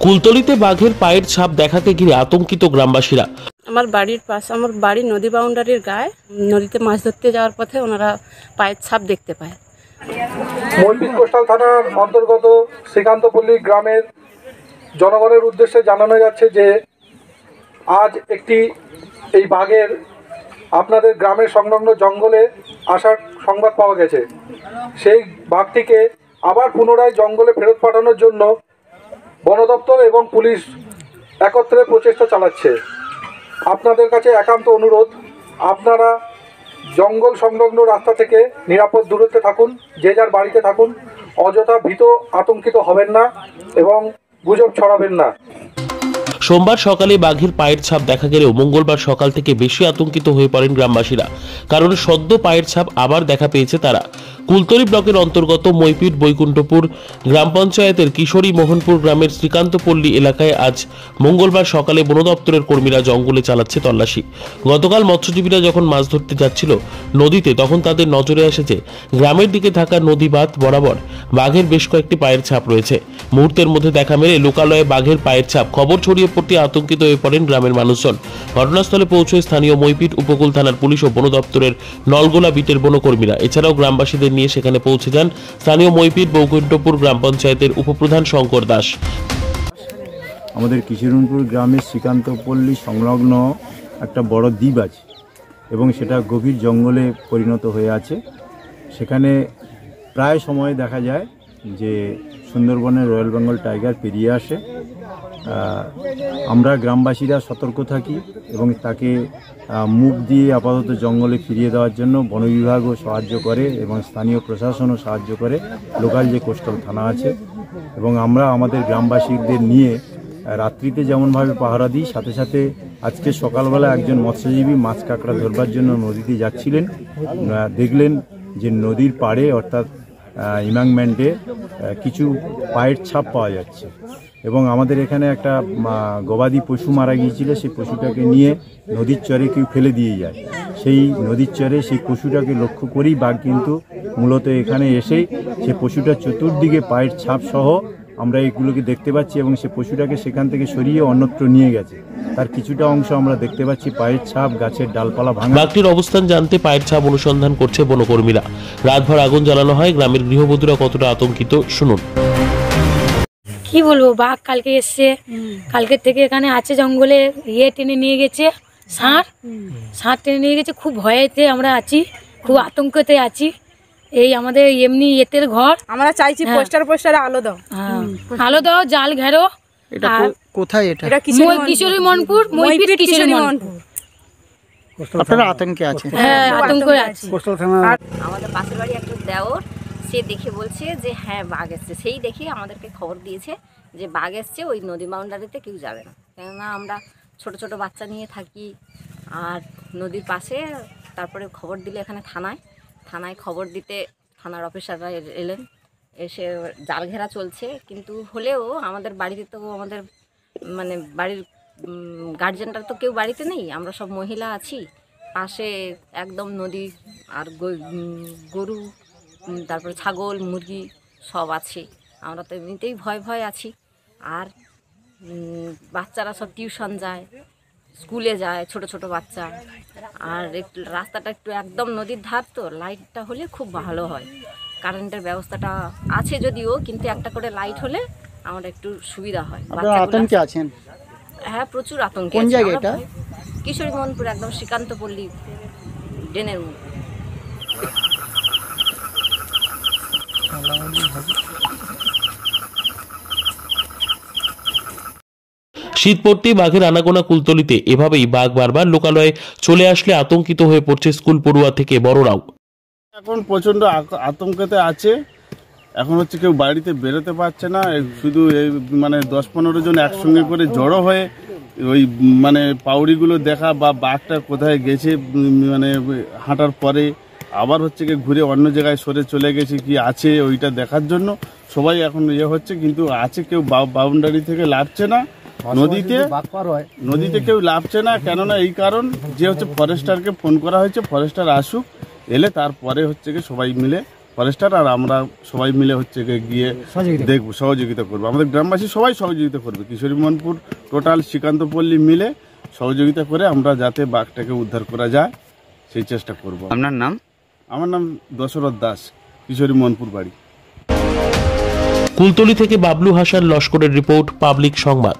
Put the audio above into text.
কুলতলিতে বাঘের পায়ের ছাপ দেখাকে ঘিরে আতঙ্কিত গ্রামবাসীরা। আমার বাড়ির পাশে, আমার বাড়ি নদী বাউন্ডারির গায়ে, নদীতে মাছ ধরতে যাওয়ার পথে ওনারা পায়ের ছাপ দেখতে পায়। মইপিট কোস্টাল থানার অন্তর্গত শ্রীকান্তপল্লী গ্রামের জনগণের উদ্দেশ্যে জানানো যাচ্ছে যে আজ একটি এই বাঘের আপনাদের গ্রামের সংলগ্ন জঙ্গলে আসার সংবাদ পাওয়া গেছে। সেই বাঘটিকে আবার পুনরায় জঙ্গলে ফেরত পাঠানোর জন্য বন দপ্তর এবং পুলিশ একত্রে প্রচেষ্টা চালাচ্ছে। আপনাদের কাছে একান্ত অনুরোধ, আপনারা জঙ্গল সংলগ্ন রাস্তা থেকে নিরাপদ দূরত্বে থাকুন, যে যার বাড়িতে থাকুন, অযথা ভীত আতঙ্কিত হবেন না এবং গুজব ছড়াবেন না। সোমবার সকালে বাঘের পায়ের ছাপ দেখা গেলেও মঙ্গলবার সকাল থেকে বেশি আতঙ্কিত হয়ে পড়েন গ্রামবাসীরা, কারণ সদ্য পায়ের ছাপ আবার দেখা পেয়েছে তারা। কুলতলি ব্লকের অন্তর্গত মইপিট বৈকুণ্ঠপুর গ্রাম পঞ্চায়েতের কিশোরী মোহনপুর গ্রামের শ্রীকান্তপল্লী এলাকায় আজ মঙ্গলবার সকালে বন দপ্তরের কর্মীরা জঙ্গলে চালাচ্ছে তল্লাশি। গতকাল মৎস্যজীবীরা যখন মাছ ধরতে যাচ্ছিল নদীতে, তখন তাদের নজরে এসেছে গ্রামের দিকে থাকা নদী বাঁধ বরাবর বাঘের বেশ কয়েকটি পায়ের ছাপ রয়েছে। মুহূর্তের মধ্যে দেখা মেলে লোকালয়ে বাঘের পায়ের ছাপ। খবর ছড়িয়ে পড়তে আতঙ্কিত হয়ে পড়েন গ্রামের মানুষজন। ঘটনাস্থলে পৌঁছয় স্থানীয় মইপিট উপকূল থানার পুলিশ ও বন দপ্তরের নলগোলা বিটের বনকর্মীরা। এছাড়াও গ্রামবাসীদের নিয়ে সেখানে পৌঁছে যান স্থানীয় মইপিট বৈকুণ্ঠপুর গ্রাম পঞ্চায়েতের উপপ্রধান শঙ্কর দাস। আমাদের কিশোরীপুর গ্রামের শ্রীকান্তপল্লী সংলগ্ন একটা বড় দ্বীপ আছে এবং সেটা গভীর জঙ্গলে পরিণত হয়ে আছে। সেখানে প্রায় সময় দেখা যায় যে সুন্দরবনের রয়্যাল বেঙ্গল টাইগার পেরিয়ে আসে। আমরা গ্রামবাসীরা সতর্ক থাকি এবং তাকে মুখ দিয়ে আপাতত জঙ্গলে ফিরিয়ে দেওয়ার জন্য বন বিভাগও সাহায্য করে এবং স্থানীয় প্রশাসনও সাহায্য করে, লোকাল যে কোস্টাল থানা আছে। এবং আমরা আমাদের গ্রামবাসীদের নিয়ে রাত্রিতে যেমনভাবে পাহারা দিই, সাথে সাথে আজকে সকালবেলা একজন মৎস্যজীবী মাছ কাঁকড়া ধরবার জন্য নদীতে যাচ্ছিলেন, দেখলেন যে নদীর পাড়ে অর্থাৎ ইমাংমেন্টে কিছু পায়ের ছাপ পাওয়া যাচ্ছে এবং আমাদের এখানে একটা গবাদি পশু মারা গিয়েছিল। সেই পশুটাকে নিয়ে নদীর চরে কেউ ফেলে দিয়ে যায়। সেই নদীর চরে সেই পশুটাকে লক্ষ্য করেই বাঘ কিন্তু মূলত এখানে এসে সেই পশুটার চতুর্দিকে পায়ের ছাপ সহ আমরা এগুলোকে দেখতে পাচ্ছি এবং সেই পশুটাকে সেখান থেকে সরিয়ে অন্যত্র নিয়ে গেছে। তার কিছুটা অংশ আমরা দেখতে পাচ্ছি পায়ের ছাপ, গাছের ডালপালা ভাঙা। বাঘটির অবস্থান জানতে পায়ের ছাপ অনুসন্ধান করছে বনকর্মীরা। রাতভর আগুন জ্বালানো হয়। গ্রামের গৃহবধূরা কতটা আতঙ্কিত শুনুন। কি বলবো, বাঘ কালকে এসছে, কালকের থেকে এখানে আছে জঙ্গলে, টেনে নিয়ে গেছে, ষাঁড় টেনে নিয়ে গেছে। খুব ভয়েতে আমরা আছি, খুব আতঙ্কতে আছি। এই আমাদের এমনি এতের ঘর, আমরা চাইছি পোস্টারে আলো দাও, আলো দাও, জাল ঘেরো। এটা কোথায়? এটা কিশোরী মোহনপুর, মইপিট কিশোরী মোহনপুর। আপনারা আতঙ্কে আছে? হ্যাঁ, আতঙ্কে আছে। আমাদের পাশের বাড়ি একটা দেওর, সে দেখে বলছে যে হ্যাঁ বাঘ এসছে। সেই দেখে আমাদেরকে খবর দিয়েছে যে বাঘ এসছে, ওই নদী বাউন্ডারিতে কেউ যাবে না। কেননা আমরা ছোট ছোট বাচ্চা নিয়ে থাকি আর নদীর পাশে। তারপরে খবর দিলে এখানে থানায় খবর দিতে থানার অফিসাররা এলেন, এসে জাল ঘেরা চলছে। কিন্তু হলেও আমাদের বাড়িতে তো আমাদের মানে বাড়ির গার্জেনরা তো কেউ বাড়িতে নেই, আমরা সব মহিলা আছি। পাশে একদম নদী আর গরু, তারপরে ছাগল, মুরগি সব আছে। আমরা তো এমনিতেই ভয় আছি। আর বাচ্চারা সব টিউশন যায়, স্কুলে যায়, ছোট ছোট বাচ্চা। আর একটু রাস্তাটা একটু একদম নদীর ধার, তো লাইটটা হলে খুব ভালো হয়। কারেন্টের ব্যবস্থাটা আছে যদিও, কিন্তু একটা করে লাইট হলে আমরা একটু সুবিধা হয়। আতঙ্কে আছেন? হ্যাঁ, প্রচুর আতঙ্কে। কোন জায়গা এটা? কিশোরী মোহনপুর, একদম শ্রীকান্তপল্লী ড্রেনের মুখ। শীত পড়তেই বাঘের আনাগোনা কুলতলিতে। এভাবেই বাঘ বারবার লোকালয়ে চলে আসলে আতঙ্কিত হয়ে পড়ছে স্কুল পড়ুয়া থেকে বড়রাও। এখন প্রচণ্ড আতঙ্কতে আছে। এখন হচ্ছে কেউ বাড়িতে বেরোতে পারছে না। শুধু এই মানে 10-15 জন একসঙ্গে করে জড়ো হয়ে ওই মানে পাউড়িগুলো দেখা বা বাঘটা কোথায় গেছে মানে হাঁটার পরে আবার হচ্ছে কি ঘুরে অন্য জায়গায় সরে চলে গেছে কি আছে ওইটা দেখার জন্য সবাই এখন হচ্ছে। কিন্তু আছে কেউ বাউন্ডারি থেকে লাফছে না, নদীতে কেউ লাফছে না। কেননা এই কারণ যে হচ্ছে ফরেস্টারকে ফোন করা হয়েছে, ফরেস্টার আসুক, এলে তারপরে হচ্ছে কি সবাই মিলে ফরেস্টার আর আমরা সবাই মিলে হচ্ছে গিয়ে দেখবো, সহযোগিতা করবো। আমাদের গ্রামবাসী সবাই সহযোগিতা করবে, কিশোরী মোহনপুর টোটাল শ্রীকান্তপল্লী মিলে সহযোগিতা করে আমরা যাতে বাঘটাকে উদ্ধার করা যায় সেই চেষ্টা করব। আপনার নাম? আমার নাম দশরথ দাস, কিশোরী মোহনপুর বাড়ি। কুলতলি থেকে বাবলু হাসান লস্করের রিপোর্ট, পাবলিক সংবাদ।